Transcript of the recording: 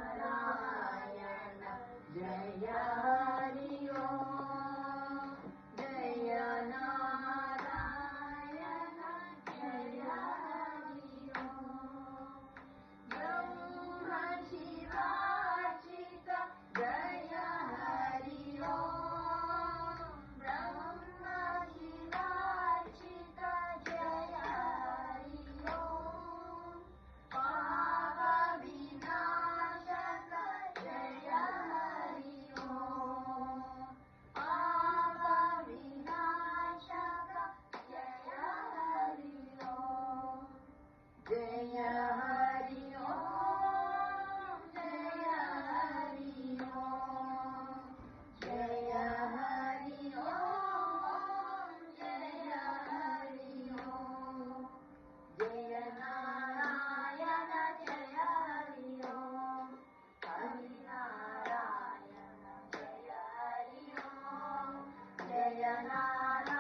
नारायण जय हरि ओम जय नारायण जय हरि ओम ब्रह्म शिवार्चित जय हरि ओम ब्रह्म शिवार्चित जय हरि ओम पाप विनाशक जय हरि ओम पाप विनाशक जय हरि ओम जय हरि ओम जय हरि ओम जय हरि ओम जय हरि ओम जय नारायण जय हरि ओम हरि नारायण जय हरि ओम जय नारायण